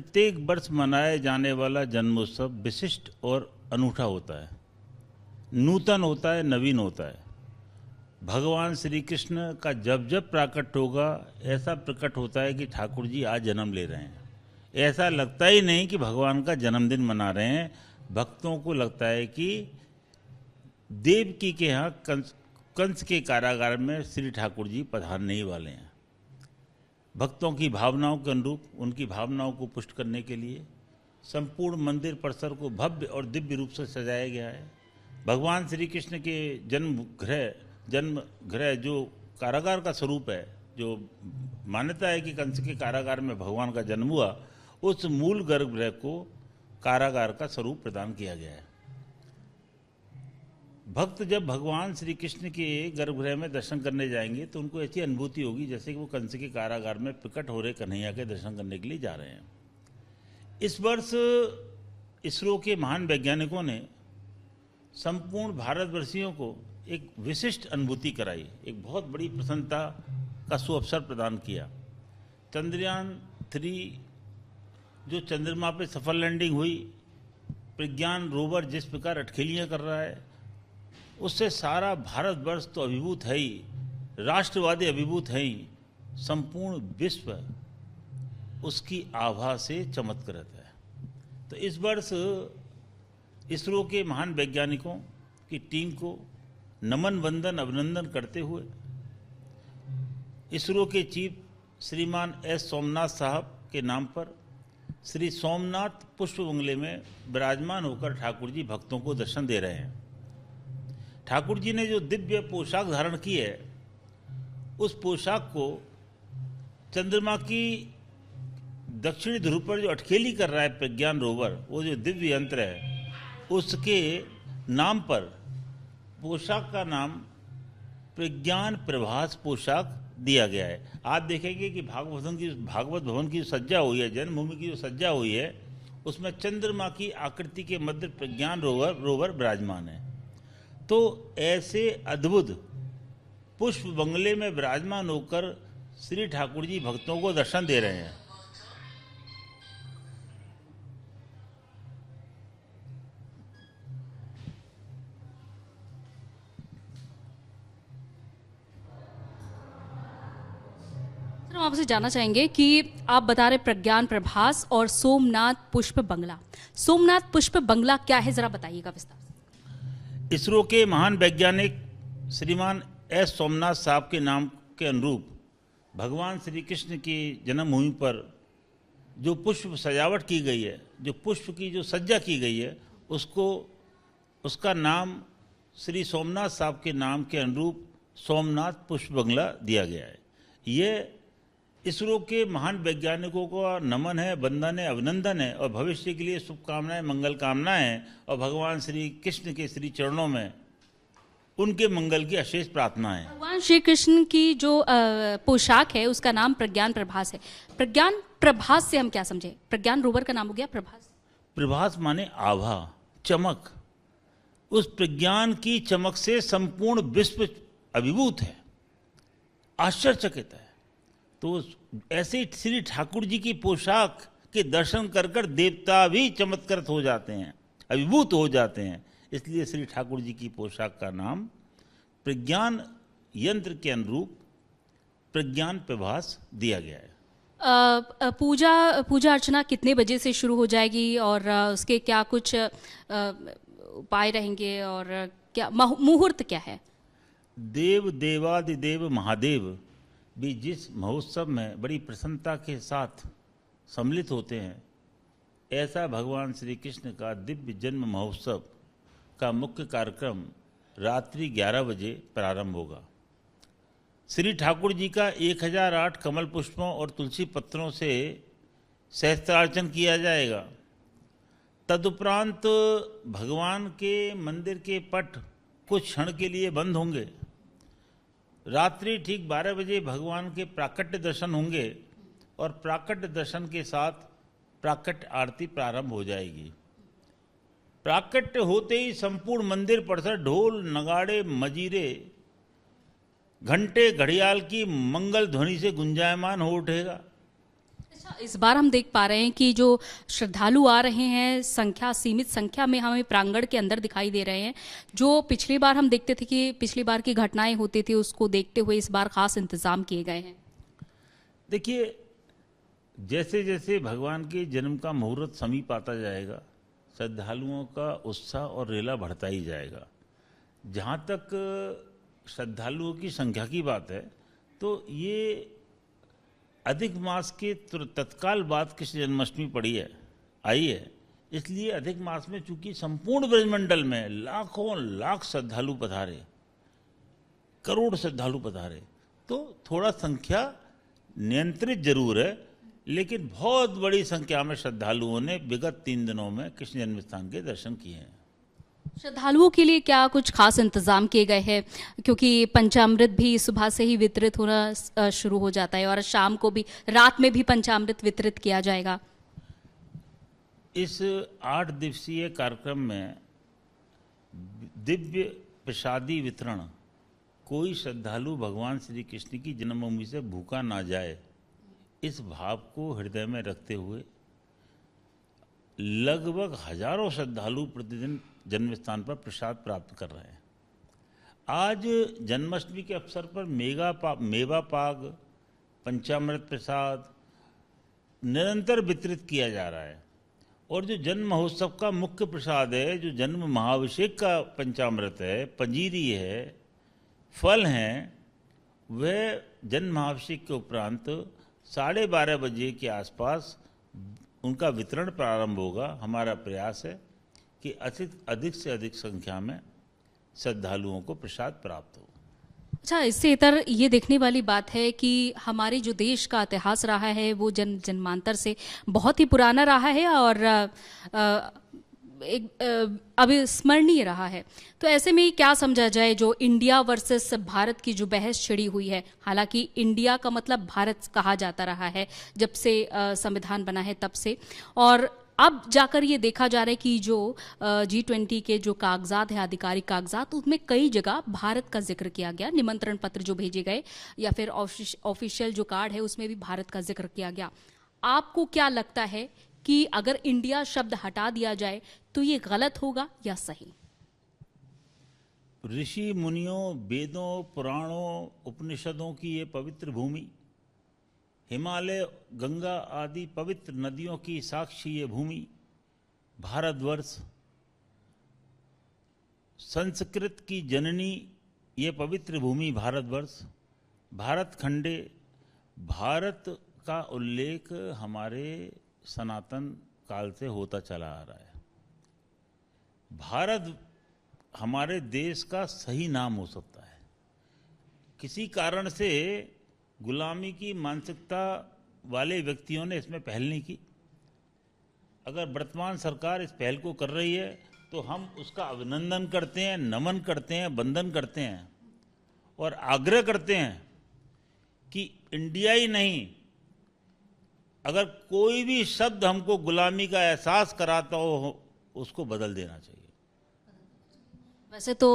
प्रत्येक वर्ष मनाया जाने वाला जन्मोत्सव विशिष्ट और अनूठा होता है, नूतन होता है, नवीन होता है। भगवान श्री कृष्ण का जब जब प्राकट होगा ऐसा प्रकट होता है कि ठाकुर जी आज जन्म ले रहे हैं। ऐसा लगता ही नहीं कि भगवान का जन्मदिन मना रहे हैं। भक्तों को लगता है कि देवकी के यहाँ कंस के कारागार में श्री ठाकुर जी पधारने ही वाले हैं। भक्तों की भावनाओं के अनुरूप उनकी भावनाओं को पुष्ट करने के लिए संपूर्ण मंदिर परिसर को भव्य और दिव्य रूप से सजाया गया है। भगवान श्री कृष्ण के जन्म गृह जो कारागार का स्वरूप है, जो मान्यता है कि कंस के कारागार में भगवान का जन्म हुआ, उस मूल गर्भगृह को कारागार का स्वरूप प्रदान किया गया है। भक्त जब भगवान श्री कृष्ण के गर्भगृह में दर्शन करने जाएंगे तो उनको ऐसी अनुभूति होगी जैसे कि वो कंस के कारागार में प्रकट हो रहे कन्हैया के दर्शन करने के लिए जा रहे हैं। इस वर्ष इसरो के महान वैज्ञानिकों ने संपूर्ण भारतवर्षियों को एक विशिष्ट अनुभूति कराई, एक बहुत बड़ी प्रसन्नता का सुअवसर प्रदान किया। चंद्रयान 3 जो चंद्रमा पर सफल लैंडिंग हुई, प्रज्ञान रोवर जिस प्रकार अटखेलियाँ कर रहा है, उससे सारा भारतवर्ष तो अभिभूत है ही, राष्ट्रवादी अभिभूत है ही, संपूर्ण विश्व उसकी आभा से चमत्कृत है। तो इस वर्ष इसरो के महान वैज्ञानिकों की टीम को नमन वंदन अभिनंदन करते हुए इसरो के चीफ श्रीमान एस सोमनाथ साहब के नाम पर श्री सोमनाथ पुष्प बंगले में विराजमान होकर ठाकुर जी भक्तों को दर्शन दे रहे हैं। ठाकुर जी ने जो दिव्य पोशाक धारण की है, उस पोशाक को चंद्रमा की दक्षिणी ध्रुव पर जो अटखेली कर रहा है प्रज्ञान रोवर, वो जो दिव्य यंत्र है, उसके नाम पर पोशाक का नाम प्रज्ञान प्रभास पोशाक दिया गया है। आप देखेंगे कि भागवत भवन की सज्जा हुई है, जन्मभूमि की जो सज्जा हुई है, उसमें चंद्रमा की आकृति के मध्य प्रज्ञान रोवर विराजमान है। तो ऐसे अद्भुत पुष्प बंगले में विराजमान होकर श्री ठाकुर जी भक्तों को दर्शन दे रहे हैं। हम आपसे जानना चाहेंगे कि आप बता रहे प्रज्ञान प्रभास और सोमनाथ पुष्प बंगला। सोमनाथ पुष्प बंगला क्या है, जरा बताइएगा विस्तार से। इसरो के महान वैज्ञानिक श्रीमान एस सोमनाथ साहब के नाम के अनुरूप भगवान श्री कृष्ण की जन्मभूमि पर जो पुष्प सजावट की गई है, जो पुष्प की जो सज्जा की गई है, उसका नाम श्री सोमनाथ साहब के नाम के अनुरूप सोमनाथ पुष्प बंगला दिया गया है। ये इसरो के महान वैज्ञानिकों का नमन है, वंदन है, अभिनंदन है और भविष्य के लिए शुभकामनाएं, मंगल कामनाएं हैं और भगवान श्री कृष्ण के श्री चरणों में उनके मंगल की अशेष प्रार्थना है। भगवान श्री कृष्ण की जो पोशाक है उसका नाम प्रज्ञान प्रभास है। प्रज्ञान प्रभास से हम क्या समझे? प्रज्ञान रोवर का नाम हो गया प्रभास। प्रभास माने आभा, चमक। उस प्रज्ञान की चमक से संपूर्ण विश्व अभिभूत है, आश्चर्यचकित है। तो ऐसे श्री ठाकुर जी की पोशाक के दर्शन कर कर देवता भी चमत्कृत हो जाते हैं, अभिभूत हो जाते हैं। इसलिए श्री ठाकुर जी की पोशाक का नाम प्रज्ञान यंत्र के अनुरूप प्रज्ञान प्रभास दिया गया है। पूजा अर्चना कितने बजे से शुरू हो जाएगी और उसके क्या कुछ उपाय रहेंगे और क्या मुहूर्त क्या है? देव देवादिदेव महादेव भी जिस महोत्सव में बड़ी प्रसन्नता के साथ सम्मिलित होते हैं, ऐसा भगवान श्री कृष्ण का दिव्य जन्म महोत्सव का मुख्य कार्यक्रम रात्रि 11 बजे प्रारंभ होगा। श्री ठाकुर जी का 1008 कमल पुष्पों और तुलसी पत्रों से सहस्त्रार्चन किया जाएगा। तदुपरांत भगवान के मंदिर के पट कुछ क्षण के लिए बंद होंगे। रात्रि ठीक 12 बजे भगवान के प्राकट्य दर्शन होंगे और प्राकट्य दर्शन के साथ प्राकट्य आरती प्रारंभ हो जाएगी। प्राकट्य होते ही संपूर्ण मंदिर परिसर ढोल नगाड़े मजीरे घंटे घड़ियाल की मंगल ध्वनि से गुंजायमान हो उठेगा। अच्छा, इस बार हम देख पा रहे हैं कि जो श्रद्धालु आ रहे हैं संख्या सीमित संख्या में हमें प्रांगण के अंदर दिखाई दे रहे हैं। जो पिछली बार हम देखते थे कि पिछली बार की घटनाएं होती थी उसको देखते हुए इस बार खास इंतजाम किए गए हैं। देखिए, जैसे जैसे भगवान के जन्म का मुहूर्त समीप आता जाएगा, श्रद्धालुओं का उत्साह और रेला बढ़ता ही जाएगा। जहाँ तक श्रद्धालुओं की संख्या की बात है, तो ये अधिक मास के तत्काल बाद कृष्ण जन्माष्टमी पड़ी है, आई है। इसलिए अधिक मास में चूंकि संपूर्ण ब्रजमंडल में लाखों लाख श्रद्धालु पधारे, करोड़ श्रद्धालु पधारे, तो थोड़ा संख्या नियंत्रित जरूर है, लेकिन बहुत बड़ी संख्या में श्रद्धालुओं ने विगत 3 दिनों में कृष्ण जन्म स्थान के दर्शन किए हैं। श्रद्धालुओं के लिए क्या कुछ खास इंतजाम किए गए हैं? क्योंकि पंचामृत भी सुबह से ही वितरित होना शुरू हो जाता है और शाम को भी, रात में भी पंचामृत वितरित किया जाएगा। इस 8 दिवसीय कार्यक्रम में दिव्य प्रसादी वितरण, कोई श्रद्धालु भगवान श्री कृष्ण की जन्मभूमि से भूखा ना जाए, इस भाव को हृदय में रखते हुए लगभग हजारों श्रद्धालु प्रतिदिन जन्म स्थान पर प्रसाद प्राप्त कर रहे हैं। आज जन्माष्टमी के अवसर पर मेवा पाग, पंचामृत प्रसाद निरंतर वितरित किया जा रहा है। और जो जन्म महोत्सव का मुख्य प्रसाद है, जो जन्म महाभिषेक का पंचामृत है, पंजीरी है, फल हैं, वह जन्म महाभिषेक के उपरांत 12:30 बजे के आसपास उनका वितरण प्रारंभ होगा। हमारा प्रयास है कि अधिक से अधिक संख्या में श्रद्धालुओं को प्रसाद प्राप्त हो। अच्छा, इससे इतर ये देखने वाली बात है कि हमारे जो देश का इतिहास रहा है वो जन्मांतर से बहुत ही पुराना रहा है और एक अविस्मरणीय रहा है। तो ऐसे में क्या समझा जाए, जो इंडिया वर्सेस भारत की जो बहस छिड़ी हुई है, हालांकि इंडिया का मतलब भारत कहा जाता रहा है जब से संविधान बना है तब से, और अब जाकर ये देखा जा रहा है कि जो G20 के जो कागजात है, आधिकारिक कागजात, उसमें कई जगह भारत का जिक्र किया गया। निमंत्रण पत्र जो भेजे गए या फिर ऑफिशियल जो कार्ड है उसमें भी भारत का जिक्र किया गया। आपको क्या लगता है कि अगर इंडिया शब्द हटा दिया जाए तो ये गलत होगा या सही? ऋषि मुनियों, वेदों, पुराणों, उपनिषदों की ये पवित्र भूमि, हिमालय, गंगा आदि पवित्र नदियों की साक्षी ये भूमि, भारतवर्ष, संस्कृत की जननी ये पवित्र भूमि भारतवर्ष, भारत खंडे, भारत का उल्लेख हमारे सनातन काल से होता चला आ रहा है। भारत हमारे देश का सही नाम हो सकता है। किसी कारण से गुलामी की मानसिकता वाले व्यक्तियों ने इसमें पहल नहीं की। अगर वर्तमान सरकार इस पहल को कर रही है तो हम उसका अभिनंदन करते हैं, नमन करते हैं, वंदन करते हैं और आग्रह करते हैं कि इंडिया ही नहीं, अगर कोई भी शब्द हमको गुलामी का एहसास कराता हो उसको बदल देना चाहिए। वैसे तो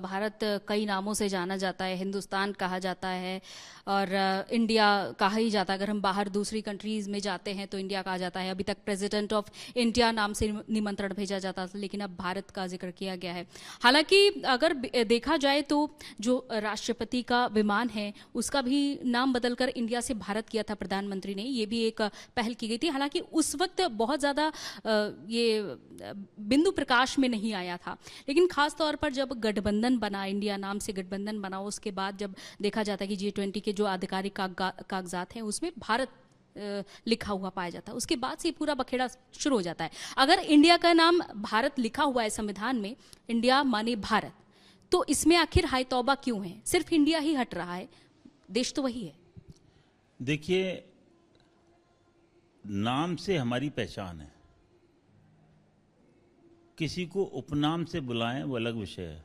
भारत कई नामों से जाना जाता है, हिंदुस्तान कहा जाता है और इंडिया कहा ही जाता है। अगर हम बाहर दूसरी कंट्रीज़ में जाते हैं तो इंडिया कहा जाता है। अभी तक प्रेसिडेंट ऑफ इंडिया नाम से निमंत्रण भेजा जाता था, लेकिन अब भारत का जिक्र किया गया है। हालांकि अगर देखा जाए तो जो राष्ट्रपति का विमान है उसका भी नाम बदलकर इंडिया से भारत किया था प्रधानमंत्री ने, ये भी एक पहल की गई थी। हालांकि उस वक्त बहुत ज़्यादा ये बिंदु प्रकाश में नहीं आया था, लेकिन खास तौर पर जब गठबंधन बना, इंडिया नाम से गठबंधन बना, उसके बाद जब देखा जाता है कि G20 के जो आधिकारिक कागजात हैं उसमें भारत लिखा हुआ पाया जाता है, उसके बाद से पूरा बखेड़ा शुरू हो जाता है। अगर इंडिया का नाम भारत लिखा हुआ है संविधान में, इंडिया माने भारत, तो इसमें आखिर हाय तौबा क्यों है? सिर्फ इंडिया ही हट रहा है, देश तो वही है। देखिए, नाम से हमारी पहचान है। किसी को उपनाम से बुलाएं वो अलग विषय है,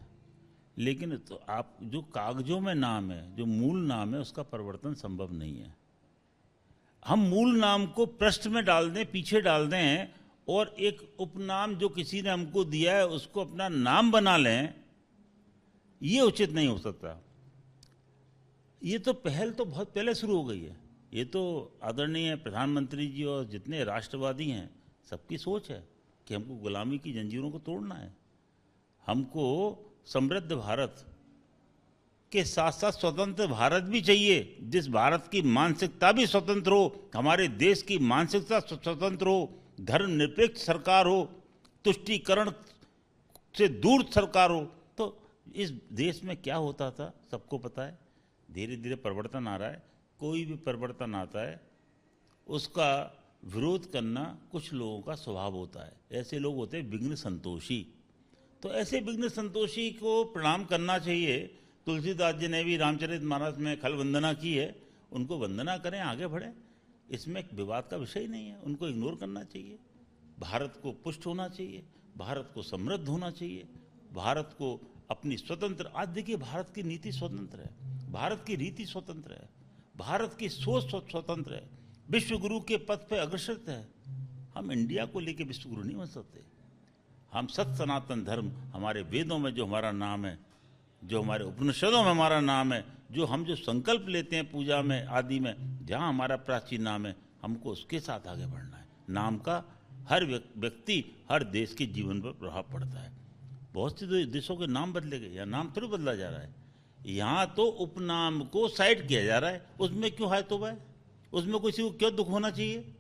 लेकिन तो आप जो कागजों में नाम है, जो मूल नाम है, उसका परिवर्तन संभव नहीं है। हम मूल नाम को पृष्ठ में डाल दें, पीछे डाल दें और एक उपनाम जो किसी ने हमको दिया है उसको अपना नाम बना लें, ये उचित नहीं हो सकता। ये तो पहल तो बहुत पहले शुरू हो गई है। ये तो आदरणीय प्रधानमंत्री जी और जितने राष्ट्रवादी हैं सबकी सोच है कि हमको गुलामी की जंजीरों को तोड़ना है। हमको समृद्ध भारत के साथ साथ स्वतंत्र भारत भी चाहिए, जिस भारत की मानसिकता भी स्वतंत्र हो, हमारे देश की मानसिकता स्वतंत्र हो, धर्मनिरपेक्ष सरकार हो, तुष्टीकरण से दूर सरकार हो। तो इस देश में क्या होता था सबको पता है। धीरे धीरे परिवर्तन आ रहा है। कोई भी परिवर्तन आता है उसका विरोध करना कुछ लोगों का स्वभाव होता है। ऐसे लोग होते हैं विघ्न संतोषी। तो ऐसे विघ्न संतोषी को प्रणाम करना चाहिए। तुलसीदास जी ने भी रामचरितमानस में खल वंदना की है, उनको वंदना करें, आगे बढ़ें। इसमें विवाद का विषय ही नहीं है, उनको इग्नोर करना चाहिए। भारत को पुष्ट होना चाहिए, भारत को समृद्ध होना चाहिए, भारत को अपनी स्वतंत्र, आज देखिए भारत की नीति स्वतंत्र है, भारत की रीति स्वतंत्र है, भारत की सोच स्वतंत्र है, विश्व गुरु के पथ पे अग्रसर है। हम इंडिया को लेके विश्व गुरु नहीं बन सकते। हम सत सनातन धर्म, हमारे वेदों में जो हमारा नाम है, जो हमारे उपनिषदों में हमारा नाम है, जो संकल्प लेते हैं पूजा में आदि में, जहाँ हमारा प्राचीन नाम है, हमको उसके साथ आगे बढ़ना है। नाम का हर व्यक्ति, हर देश के जीवन पर प्रभाव पड़ता है। बहुत से देशों के नाम बदले गए, यहाँ नाम थोड़ी बदला जा रहा है, यहाँ तो उपनाम को साइड किया जा रहा है। उसमें क्यों है तो भाई, उसमें किसी को क्यों दुख होना चाहिए?